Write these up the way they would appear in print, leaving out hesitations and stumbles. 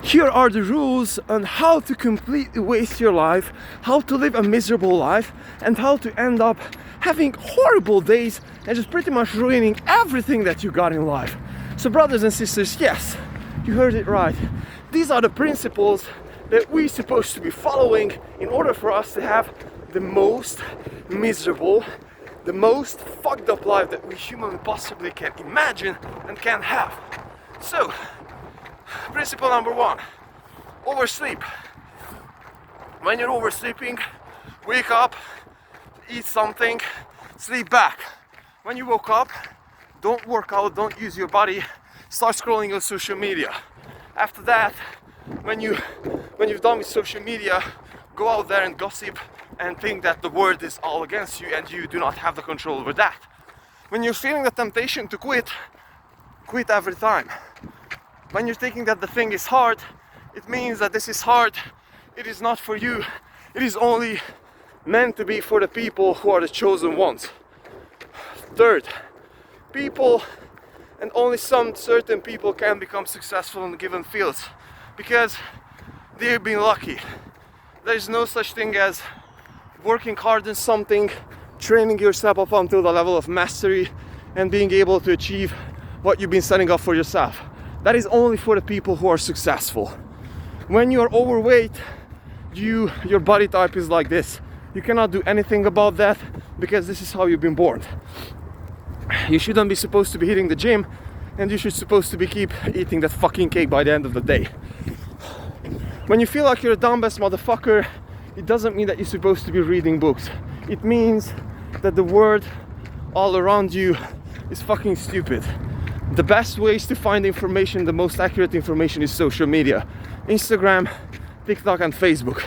here are the rules on how to completely waste your life, how to live a miserable life, and how to end up having horrible days and just pretty much ruining everything that you got in life. So brothers and sisters, yes, you heard it right. These are the principles that we're supposed to be following in order for us to have the most miserable, the most fucked up life that we humanly possibly can imagine and can have. So, principle number 1, oversleep. When you're oversleeping, wake up, eat something, sleep back. When you woke up, don't work out, don't use your body, start scrolling on social media. After that, when you've done with social media, go out there and gossip and think that the world is all against you and you do not have the control over that. When you're feeling the temptation to quit, quit every time. When you're thinking that the thing is hard, it means that this is hard, it is not for you, it is only meant to be for the people who are the chosen ones. Third, people, and only some certain people can become successful in given fields because they've been lucky. There is no such thing as working hard in something, training yourself up until the level of mastery and being able to achieve what you've been setting up for yourself. That is only for the people who are successful. When you are overweight, your body type is like this. You cannot do anything about that because this is how you've been born. You shouldn't be supposed to be hitting the gym, and you should supposed to be keep eating that fucking cake by the end of the day. When you feel like you're a dumbass motherfucker, it doesn't mean that you're supposed to be reading books. It means that the world all around you is fucking stupid. The best ways to find information, the most accurate information, is social media. Instagram, TikTok and Facebook.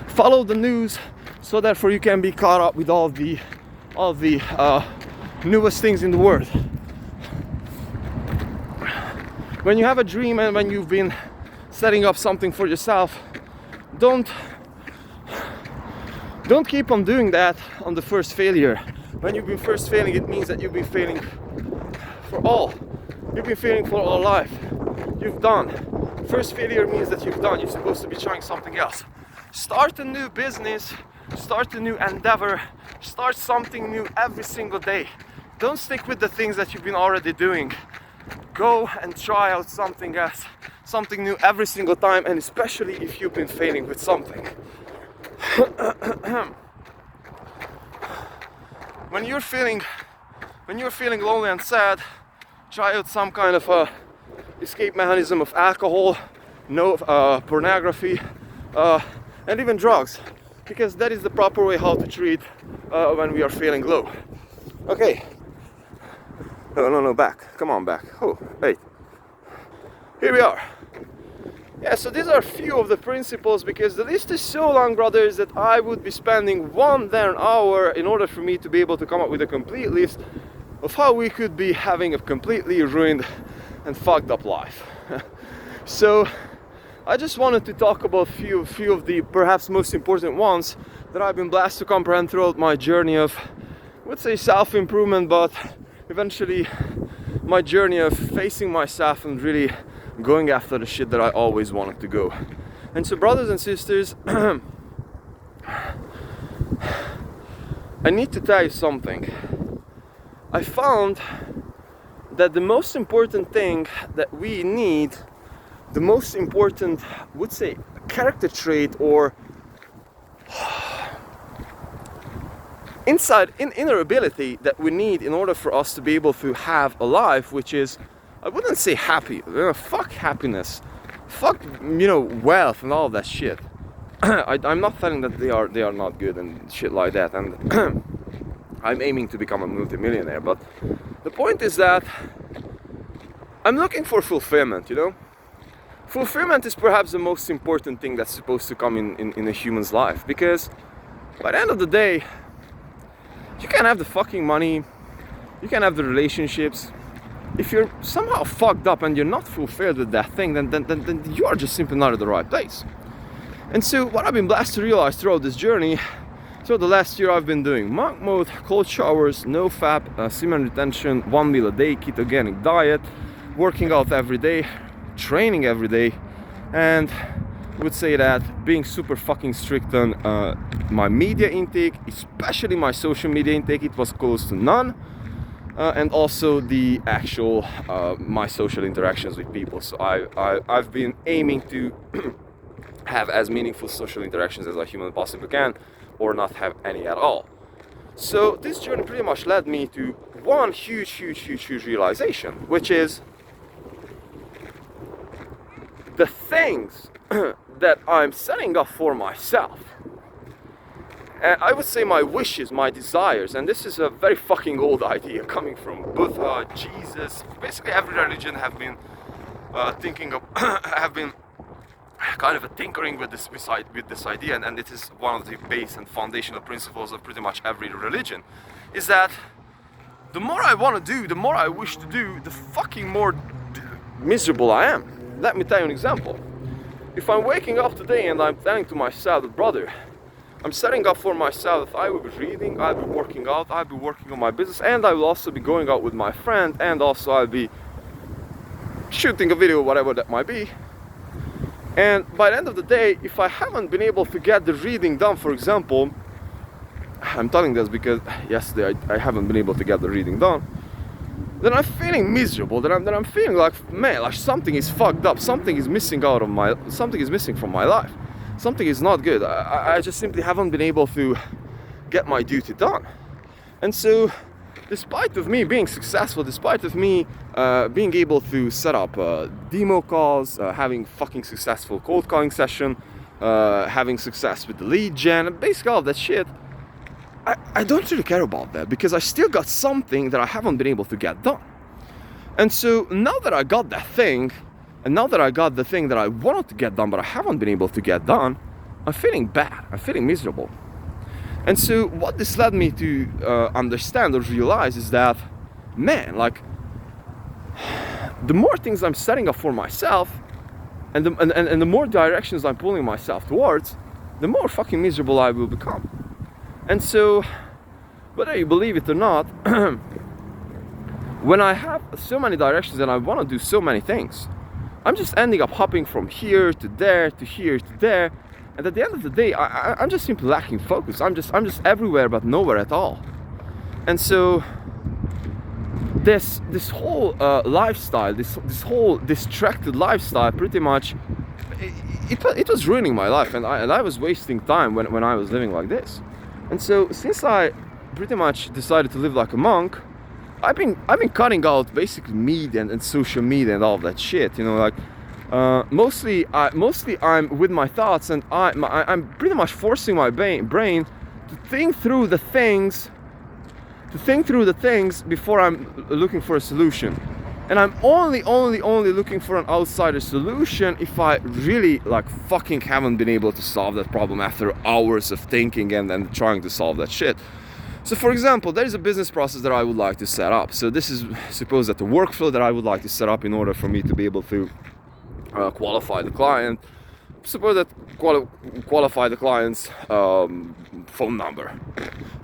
Follow the news so therefore you can be caught up with all the newest things in the world. When you have a dream and when you've been setting up something for yourself, don't keep on doing that on the first failure. When you've been first failing, it means that you've been failing for all. You've been failing for all life. You've done. First failure means that you've done. You're supposed to be trying something else. Start a new business, start a new endeavor, start something new every single day. Don't stick with the things that you've been already doing. Go and try out something else, something new every single time, and especially if you've been failing with something. When you're feeling lonely and sad, try out some kind of escape mechanism of alcohol, pornography, and even drugs, because that is the proper way how to treat when we are feeling low. Okay. No, back. Come on, back. Oh, wait. Here we are. Yeah, so these are a few of the principles, because the list is so long, brothers, that I would be spending one damn hour in order for me to be able to come up with a complete list of how we could be having a completely ruined and fucked up life. So I just wanted to talk about few of the perhaps most important ones that I've been blessed to comprehend throughout my journey of, I would say, self-improvement, but eventually my journey of facing myself and really going after the shit that I always wanted to go. And so, brothers and sisters, I need to tell you something. I found that the most important thing that we need, the most important, I would say, character trait or inner ability that we need in order for us to be able to have a life which is, I wouldn't say happy, fuck happiness, fuck, wealth and all of that shit. I'm not telling that they are not good and shit like that, and I'm aiming to become a multimillionaire, but the point is that I'm looking for fulfillment, Fulfillment is perhaps the most important thing that's supposed to come in a human's life, because by the end of the day, you can have the fucking money, you can have the relationships. If you're somehow fucked up and you're not fulfilled with that thing, then you are just simply not at the right place. And so what I've been blessed to realize throughout this journey, throughout the last year, I've been doing monk mode, cold showers, Nofap, semen retention, 1 meal a day, ketogenic diet, working out every day, training every day, and would say that being super fucking strict on my media intake, especially my social media intake, it was close to none. And also the actual my social interactions with people. So I've been aiming to have as meaningful social interactions as I humanly possibly can, or not have any at all. So this journey pretty much led me to one huge realization, which is the things that I'm setting up for myself. And I would say my wishes, my desires, and this is a very fucking old idea coming from Buddha, Jesus. Basically, every religion have been have been kind of tinkering with this idea, and it is one of the base and foundational principles of pretty much every religion. Is that the more I want to do, the more I wish to do, the fucking more miserable I am. Let me tell you an example. If I'm waking up today and I'm telling to myself, brother, I'm setting up for myself, I will be reading, I'll be working out, I'll be working on my business, and I will also be going out with my friend, and also I'll be shooting a video, whatever that might be. And by the end of the day, if I haven't been able to get the reading done, for example, I'm telling this because yesterday I haven't been able to get the reading done, then I'm feeling miserable, then I'm feeling like, man, like something is fucked up, something is missing from my life. Something is not good. I just simply haven't been able to get my duty done. And so, despite of me being successful, despite of me being able to set up demo calls, having fucking successful cold calling session, having success with the lead gen, basically all of that shit, I don't really care about that, because I still got something that I haven't been able to get done. And so now that I got that thing, and now that I got the thing that I wanted to get done but I haven't been able to get done, I'm feeling bad, I'm feeling miserable. And so what this led me to understand or realize is that, man, like, the more things I'm setting up for myself, and the more directions I'm pulling myself towards, the more fucking miserable I will become. And so, whether you believe it or not, when I have so many directions and I want to do so many things, I'm just ending up hopping from here to there to here to there, and at the end of the day, I'm just simply lacking focus. I'm just everywhere but nowhere at all. And so this whole lifestyle, this whole distracted lifestyle, pretty much, it was ruining my life, and I was wasting time when I was living like this. And so since I pretty much decided to live like a monk, I've been cutting out basically media and social media and all of that shit, you know, like mostly I'm with my thoughts, and I'm pretty much forcing my brain to think through the things before I'm looking for a solution. And I'm only looking for an outsider solution if I really like fucking haven't been able to solve that problem after hours of thinking and trying to solve that shit. So for example, there is a business process that I would like to set up. So this is suppose that the workflow that I would like to set up in order for me to be able to qualify the client. Suppose that qualify the client's phone number.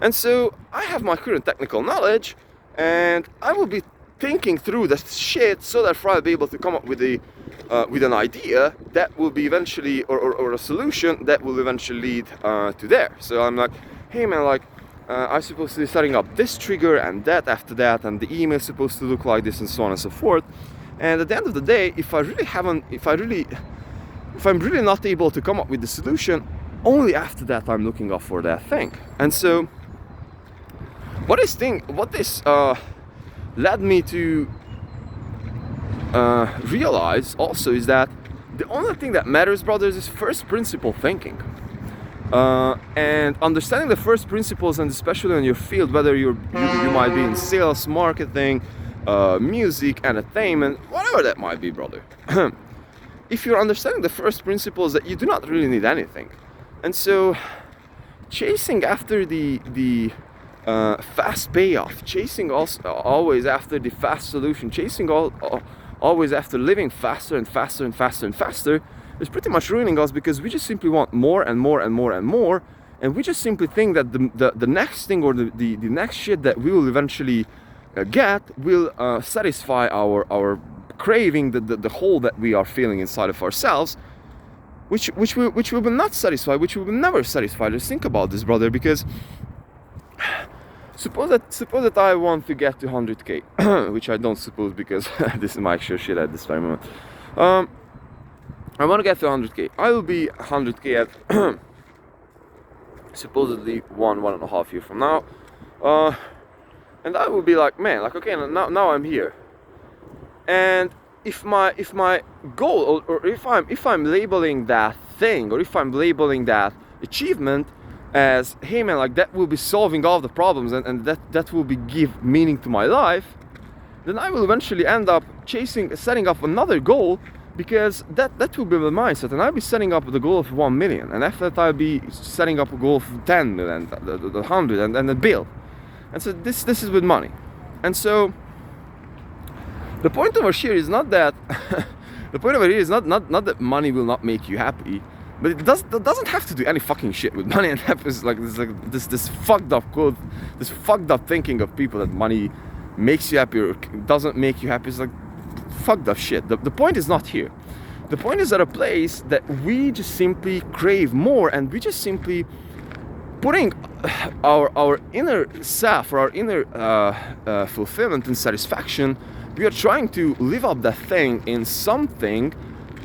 And so I have my current technical knowledge, and I will be thinking through the shit so that I'll be able to come up with an idea that will be eventually, or a solution that will eventually lead to there. So I'm like, hey man, like, I'm supposed to be setting up this trigger and that after that, and the email is supposed to look like this, and so on and so forth. And at the end of the day, if I'm really not able to come up with the solution, only after that I'm looking up for that thing. And so what this led me to realize also is that the only thing that matters, brothers, is first principle thinking. And understanding the first principles, and especially in your field, whether you might be in sales, marketing, music, entertainment, whatever that might be, brother. If you're understanding the first principles, that you do not really need anything. And so chasing after the fast payoff, chasing always after the fast solution, chasing always after living faster and faster and faster and faster, is pretty much ruining us, because we just simply want more and more and more and more, and we just simply think that the next thing, or the next shit that we will eventually get will satisfy our craving the hole that we are feeling inside of ourselves, which we will not satisfy, which we will never satisfy. Just think about this, brother, because suppose that I want to get to 100k, which I don't suppose, because this is my actual shit at this very moment. I want to get to 100k. I will be 100k at supposedly 1.5 years from now, and I will be like, man, like, okay, now I'm here. And if my goal, or if I'm labeling that thing, or if I'm labeling that achievement as, hey man, like that will be solving all the problems, and that will be give meaning to my life, then I will eventually end up setting up another goal, because that will be my mindset, and I'll be setting up the goal of 1 million, and after that I'll be setting up a goal of 10 million, the 100, and a bill. And so this is with money. And so the point over here is not that the point over here is not that money will not make you happy, but it doesn't have to do any fucking shit with money and happiness. Like this fucked up quote, this fucked up thinking of people that money makes you happy or doesn't make you happy. It's like fucked up shit. The point is not here. The point is at a place that we just simply crave more, and we just simply putting our inner self, or our inner fulfillment and satisfaction. We are trying to live up that thing in something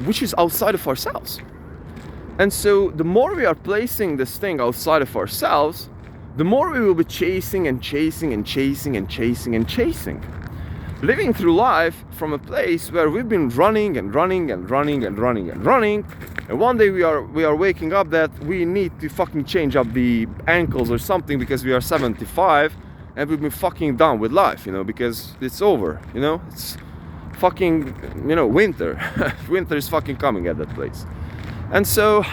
which is outside of ourselves. And so the more we are placing this thing outside of ourselves, the more we will be chasing and chasing and chasing and chasing and chasing. Living through life from a place where we've been running and running and running and running and running, and one day we are waking up that we need to fucking change up the ankles or something because we are 75 and we've been fucking done with life, you know, because it's over, you know, it's fucking, you know, winter. Winter is fucking coming at that place. And so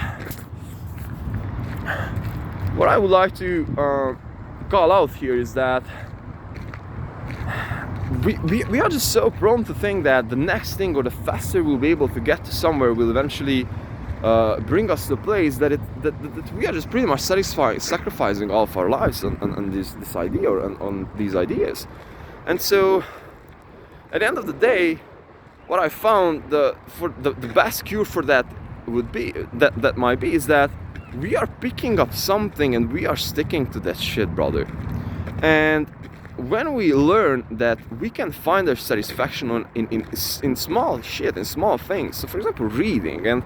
what I would like to call out here is that we are just so prone to think that the next thing, or the faster we'll be able to get to somewhere, will eventually bring us to a place that we are just pretty much sacrificing all of our lives on this idea, or on these ideas. And so at the end of the day, what I found the best cure for that would be that might be is that we are picking up something and we are sticking to that shit, brother. And when we learn that we can find our satisfaction in small shit, in small things, so for example reading,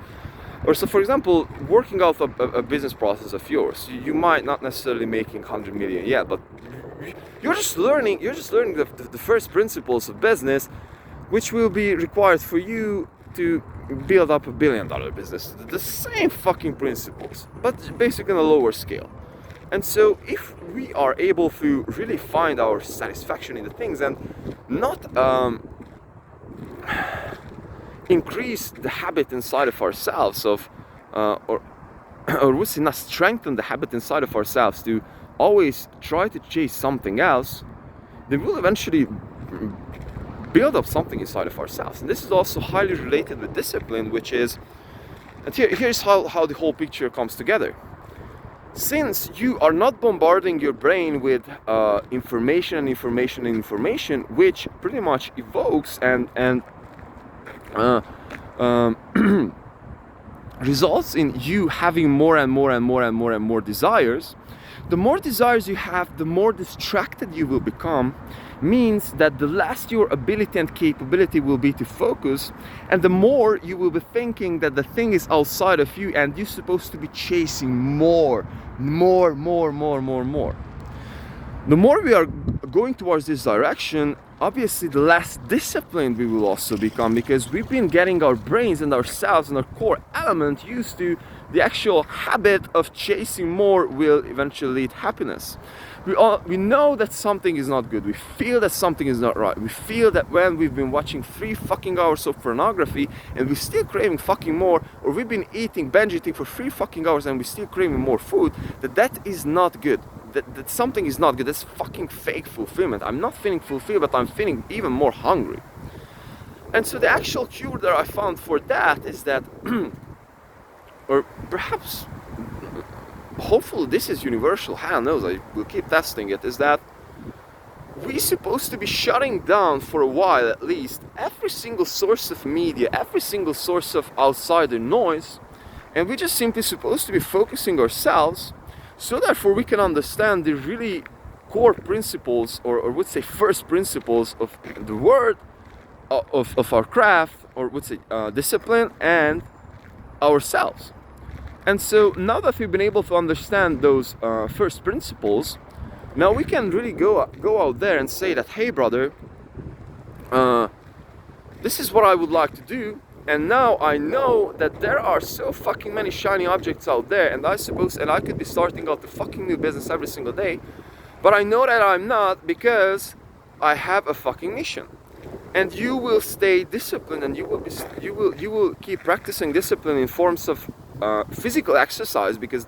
or so for example working out a business process of yours, you might not necessarily making 100 million yet, but you're just learning the first principles of business, which will be required for you to build up $1 billion business. The same fucking principles, but basically on a lower scale. And so if we are able to really find our satisfaction in the things, and not increase the habit inside of ourselves of or we say not strengthen the habit inside of ourselves to always try to chase something else, then we'll eventually build up something inside of ourselves. And this is also highly related with discipline, which is, and here's how the whole picture comes together. Since you are not bombarding your brain with information, which pretty much evokes and results in you having more and more desires. The more desires you have, the more distracted you will become, means that the less your ability and capability will be to focus, and the more you will be thinking that the thing is outside of you and you're supposed to be chasing more. The more we are going towards this direction, obviously the less disciplined we will also become, because we've been getting our brains and ourselves and our core element used to the actual habit of chasing more will eventually lead happiness. We know that something is not good. We feel that something is not right. We feel that when we've been watching 3 fucking hours of pornography and we're still craving fucking more, or we've been binge eating for 3 fucking hours and we're still craving more food, that is not good. That something is not good. That's fucking fake fulfillment. I'm not feeling fulfilled, but I'm feeling even more hungry. And so the actual cure that I found for that is that or perhaps, hopefully this is universal, hell knows, I will keep testing it, is that we're supposed to be shutting down for a while at least every single source of media, every single source of outsider noise, and we're just simply supposed to be focusing ourselves, so therefore we can understand the really core principles, or would say first principles of the word, of our craft, or would say discipline, and ourselves. And so now that we've been able to understand those first principles, now we can really go out there and say that, hey brother, this is what I would like to do, and now I know that there are so fucking many shiny objects out there, and I could be starting out a fucking new business every single day, but I know that I'm not, because I have a fucking mission. And you will stay disciplined, and you will keep practicing discipline in forms of physical exercise, because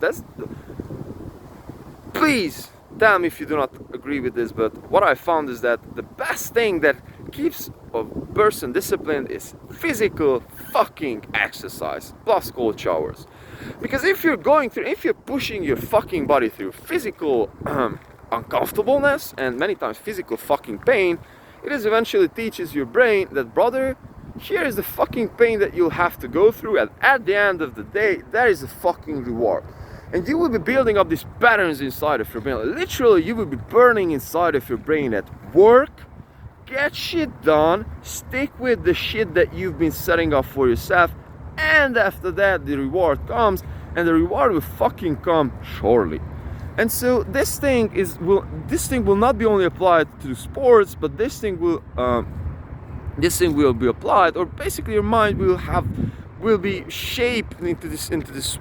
please, damn if you do not agree with this, but what I found is that the best thing that keeps a person disciplined is physical fucking exercise plus cold showers. Because if you're pushing your fucking body through physical uncomfortableness and many times physical fucking pain, it is eventually teaches your brain that, brother, here is the fucking pain that you'll have to go through, and at the end of the day, there is a fucking reward. And you will be building up these patterns inside of your brain. Literally, you will be burning inside of your brain at work, get shit done, stick with the shit that you've been setting up for yourself, and after that, the reward comes, and the reward will fucking come shortly. And so this thing will not be only applied to sports, but this thing will be applied, or basically your mind will be shaped into this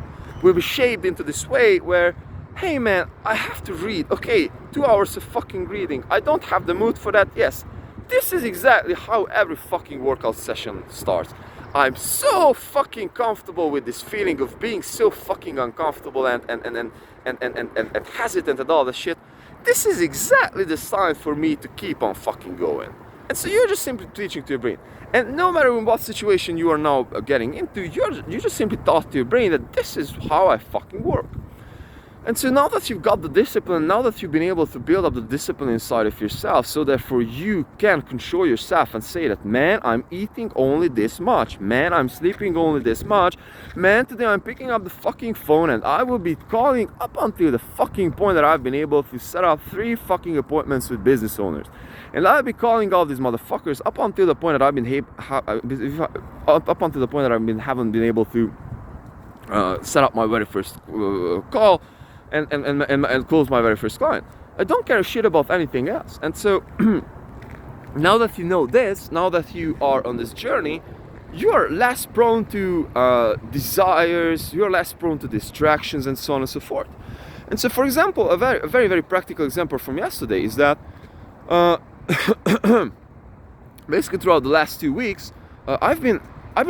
way where, hey man, I have to read. Okay, 2 hours of fucking reading. I don't have the mood for that. Yes, this is exactly how every fucking workout session starts. I'm so fucking comfortable with this feeling of being so fucking uncomfortable and hesitant and all that shit. This is exactly the sign for me to keep on fucking going. And so you're just simply teaching to your brain. And no matter in what situation you are now getting into, you just simply taught to your brain that this is how I fucking work. And so now that you've got the discipline, now that you've been able to build up the discipline inside of yourself, so therefore you can control yourself and say that, man, I'm eating only this much, man, I'm sleeping only this much, man, today I'm picking up the fucking phone and I will be calling up until the fucking point that I've been able to set up 3 fucking appointments with business owners. And I'll be calling all these motherfuckers up until the point that haven't been able to set up my very first call and close my very first client. I don't care a shit about anything else. And so now that you know this, now that you are on this journey, you are less prone to desires, you are less prone to distractions, and so on and so forth. And so, for example, a very, very practical example from yesterday is that basically throughout the last 2 weeks, I've been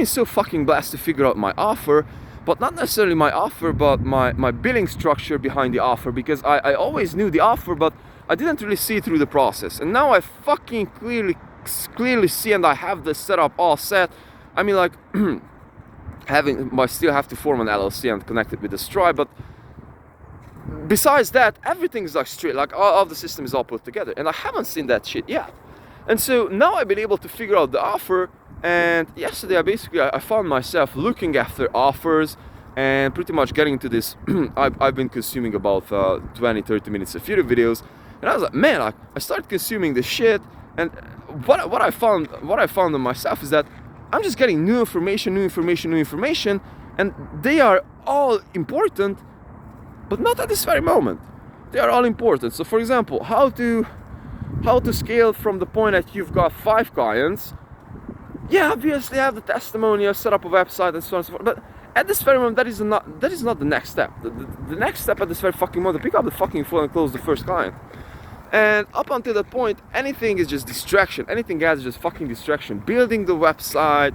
so fucking blessed to figure out my offer, but not necessarily my offer, but my billing structure behind the offer, because I always knew the offer, but I didn't really see through the process. And now I fucking clearly see, and I have the setup all set. I mean, like, I still have to form an LLC and connect it with the Stripe, but besides that, everything's like straight, like all of the system is all put together, and I haven't seen that shit yet. And so now I've been able to figure out the offer. And yesterday I found myself looking after offers and pretty much getting into this. I've been consuming about 20-30 minutes of YouTube videos, and I was like, man, I started consuming this shit. And what I found on myself is that I'm just getting new information, and they are all important, but not at this very moment. They are all important. So for example, how to scale from the point that you've got 5 clients. Yeah, obviously I have the testimonial, set up a website, and so on and so forth. But at this very moment, that is not the next step. The next step at this very fucking moment, pick up the fucking phone and close the first client. And up until that point, anything is just distraction. Anything else is just fucking distraction. Building the website,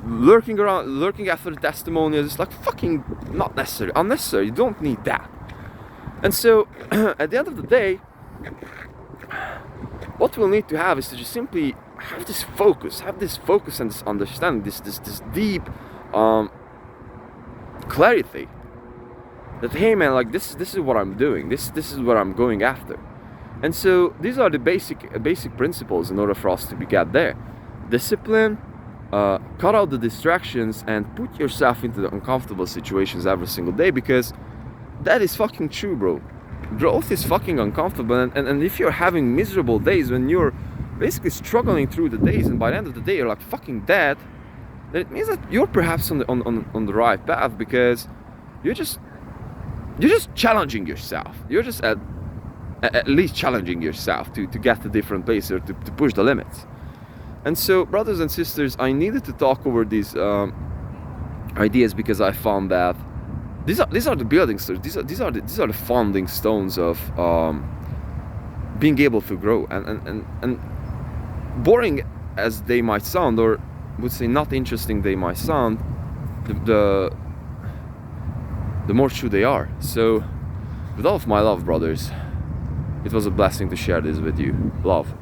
lurking after the testimonials, it's like fucking not necessary, unnecessary. You don't need that. And so, at the end of the day, what we'll need to have is to just simply have this focus and this understanding, this deep clarity that hey man, like this is what I'm doing, this is what I'm going after. And so these are the basic principles in order for us to get there. Discipline, cut out the distractions, and put yourself into the uncomfortable situations every single day, because that is fucking true, bro. Growth is fucking uncomfortable, and if you're having miserable days, when you're basically struggling through the days, and by the end of the day you're like fucking dead, then it means that you're perhaps on the right path, because you're just challenging yourself. You're just at least challenging yourself to get to different places, or to push the limits. And so, brothers and sisters, I needed to talk over these ideas, because I found that these are the building stones. These are the founding stones of being able to grow. And boring as they might sound, or would say not interesting they might sound, the more true they are. So, with all of my love, brothers, it was a blessing to share this with you. Love.